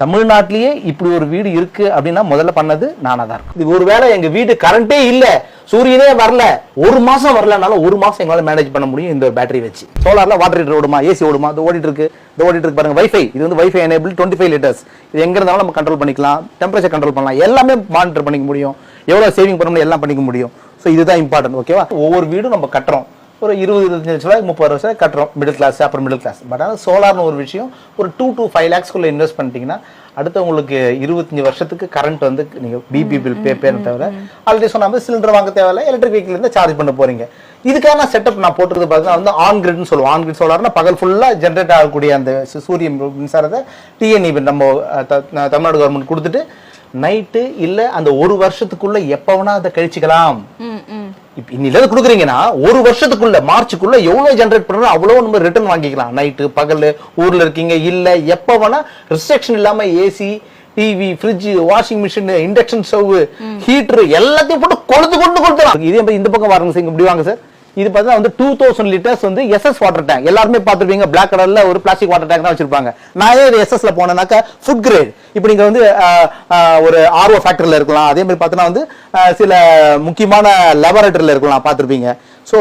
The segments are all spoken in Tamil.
தமிழ்நாட்டிலேயே இப்படி ஒரு வீடு இருக்கு அப்படின்னா முதல்ல பண்ணது நானா தான் இருக்கும். இது ஒருவேளை எங்க வீடு கரண்டே இல்ல, சூரியனே வரல, ஒரு மாசம் வரலனாலும் ஒரு மாசம் எங்களால மேனேஜ் பண்ண முடியும் இந்த பேட்டரி வச்சு. சோலார்ல வாட்டர் ஹீட்டர் ஓடுமா, ஏசி ஓடுமா, அது ஓடிட்டு இருக்கு பாருங்க. வைஃபை, இது வந்து வைஃபை எனேபிள் 25 லிட்டர்ஸ். இது எங்க இருந்தாலும் நம்ம கண்ட்ரோல் பண்ணிக்கலாம், டெம்பரேச்சர் கண்ட்ரோல் பண்ணலாம், எல்லாமே மானிட்டர் பண்ணிக்க முடியும், எவ்வளவு சேவிங் பண்ணணும் எல்லாம் பண்ணிக்க முடியும். ஸோ இதுதான் இம்பார்ட்டன்ட். ஓகேவா? ஒவ்வொரு வீடும் நம்ம கட்டுறோம், ஒரு 20-25 லட்ச ரூபாய் 30 வருஷம் கட்டுறோம், மிடில் கிளாஸ், அப்புறம் மிடில் கிளாஸ். பட் ஆனால் சோலார்னு ஒரு விஷயம் ஒரு 2 to 5 lakhsக்குள்ள இன்வெஸ்ட் பண்ணிட்டீங்கன்னா அடுத்து உங்களுக்கு 25 வருஷத்துக்கு கரண்ட் வந்து நீங்க பிபி பில் பே தவிர ஆல்ரெடி சொன்ன சிலிண்டர் வாங்க தேவையில்லை, எலக்ட்ரிக் வெஹிக்கிள் இருந்து சார்ஜ் பண்ண போறீங்க. இதுக்கான செட்டப் நான் போட்டுறது பார்த்தீங்கன்னா வந்து ஆன் கிரிட்னு சொல்லுவோம். ஆன் கிரிட் சோலார்னா பகல் ஃபுல்லா ஜென்ரேட் ஆகக்கூடிய அந்த சூரிய மின்சாரத்தை டிஎன்இ நம்ம தமிழ்நாடு கவர்மெண்ட் கொடுத்துட்டு நைட்டு இல்ல அந்த ஒரு வருஷத்துக்குள்ள எப்ப வேணா அதை கழிச்சுக்கலாம். இப்ப இன்னில கொடுக்குறீங்கன்னா ஒரு வருஷத்துக்குள்ள மார்ச்சுக்குள்ள எவ்வளவு ஜெனரேட் பண்றோம் அவ்வளவு நம்ம ரிட்டர்ன் வாங்கிக்கலாம். நைட்டு பகல் ஊர்ல இருக்கீங்க இல்ல எப்ப வேணா ரெஸ்ட்ரிக்ஷன் இல்லாம AC, TV, fridge, washing machine, induction stove, heater எல்லாத்தையும் போட்டு கொடுத்துலாம். இதே இந்த பக்கம் வாருங்க சார், இப்படி வாங்க சார். இது பார்த்தா வந்து 2000 லிட்டர்ஸ் வந்து எஸ்எஸ் வாட்டர் டேங்க். எல்லாருமே பார்த்துருப்பீங்க, பிளாக் கலர்ல ஒரு பிளாஸ்டிக் வாட்டர் டேங்க் தான் வச்சிருப்பாங்க. நான் எஸ்எஸ்ல போனேன்னாக்கா ஃபுட் கிரேட். இப்போ நீங்க வந்து ஒரு ஆர்ஓ ஃபேக்டரியில் இருக்கலாம், அதே மாதிரி பார்த்தோன்னா வந்து சில முக்கியமான லெபரேட்டரியில் இருக்கலாம் பார்த்துருப்பீங்க. ஸோ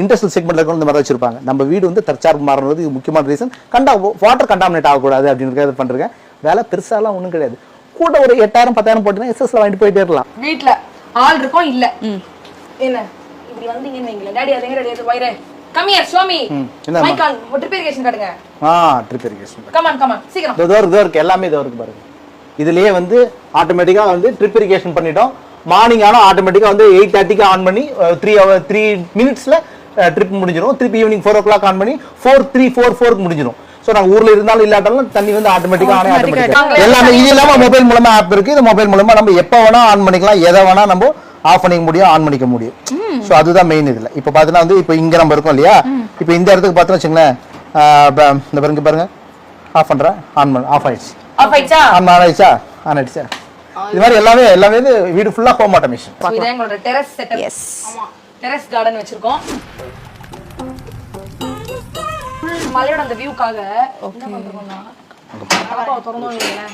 இண்டஸ்ட்ரியல் செக்மெண்ட்ல இருக்க இந்த மாதிரி வச்சிருப்பாங்க. நம்ம வீடு வந்து தற்சார்பு மாறுறது முக்கியமான ரீசன். வாட்டர் கண்டாமினேட் ஆகக்கூடாது அப்படின்னு பண்றேன். வேலை பெருசாலாம் ஒன்றும் கிடையாது. கூட ஒரு 8000-10,000 போட்டீங்கன்னா எஸ்எஸ்ல வாங்கிட்டு போயிட்டே இருக்கலாம். வீட்டுல ஆள் இருக்கும் இல்ல என்ன இப்படி வந்தீங்கன்னு வைங்களே, டாடி அதங்க ரெடி ஆயிட்டு வைரே come here show me my call drip irrigation காட்டுங்க. ட்ரிப் இரிகேஷன் கம் ஆன் சீக்கிரம். இதோ இருக்கு எல்லாமே இதோ இருக்கு பாருங்க. இதுலயே வந்து ஆட்டோமேட்டிக்கா வந்து ட்ரிப் இரிகேஷன் பண்ணிட்டோம். மார்னிங் ஆனா ஆட்டோமேட்டிக்கா வந்து 8:30க்கு ஆன் பண்ணி 3 மினிட்ஸ்ல ட்ரிப் முடிஞ்சிடும். திருப்பி ஈவினிங் 4 o'clock ஆன் பண்ணி 4:04 முடிஞ்சிடும். சோ நாங்க ஊர்ல இருந்தாலும் இல்லாட்டாலும் தண்ணி வந்து ஆட்டோமேட்டிக்கா எல்லாமே இது இல்லாம மொபைல் மூலமா ஆப் இருக்கு. இந்த மொபைல் மூலமா நம்ம எப்ப வேணா ஆன் பண்ணிக்கலாம், எதை வேணா நம்ம ஆஃப் பண்ணிக்க முடியும், ஆன் பண்ணிக்க முடியும். சோ அதுதான் மெயின். இதுல இப்ப பாத்தீங்கன்னா வந்து இப்ப இங்க நம்ம இருக்கோம் இல்லையா, இப்ப இந்த இடத்துக்கு பார்த்தோம்னு வச்சுங்களேன், இந்த பாருங்க ஆஃப் பண்றேன், ஆஃப் ஆயிடுச்சு, ஆன் ஆயிடுச்சா, ஆன் ஆயிடுச்சா. இது மாதிரி எல்லாமே வீடு ஃபுல்லா ஹோம் ஆட்டோமேஷன். இது எங்களோட டெரஸ் செட்டப். எஸ் ஆமா, டெரஸ் கார்டன் வச்சிருக்கோம். மலையோட அந்த வியூக்காக என்ன பண்றோம்னா அழகா திறந்தோம் இல்லையா,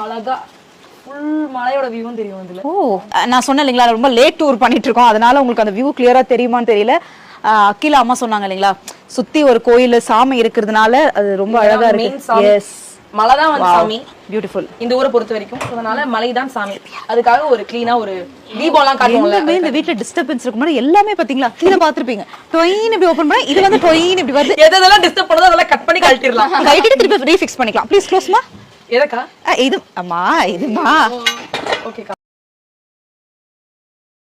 அழகா ஃபுல் மலையோட வியூவும் தெரியும் இதுல. ஓ, நான் சொன்னேன் இல்லைங்களா ரொம்ப லேட் டூர் பண்ணிட்டு இருக்கோம், அதனால உங்களுக்கு அந்த வியூ கிளியரா தெரியுமான்னு தெரியல. அகிலா அம்மா சொன்னாங்க இல்லைங்களா, சுத்தி ஒரு கோயில் சாமி இருக்கிறதுனால அது ரொம்ப அழகா இருக்கு. எஸ், மலை தான் வந்து சாமி. பியூட்டிஃபுல். இந்த ஊரை பொறுத்த வரைக்கும் அதனால மலை தான் சாமி. அதுக்காக ஒரு க்ளீனா ஒரு தீபம்லாம் காட்டுவோம்ல. இந்த வீட்ல டிஸ்டர்பன்ஸ் இருக்கும்போது எல்லாமே பாத்தீங்களா கீழ பாத்துருப்பீங்க. டொயின் இப்படி ஓபன் பண்ணா இது வந்து டொயின் இப்படி வருது. எதெல்லாம் டிஸ்டர்ப் பண்ணதோ அதெல்லாம் கட் பண்ணி கழட்டிடலாம், கழட்டிட்டு திருப்பி ரீஃபிக்ஸ் பண்ணிக்கலாம். ப்ளீஸ் க்ளோஸ்மா. எதக்கா இது அம்மா இதுமா ஓகேக்கா.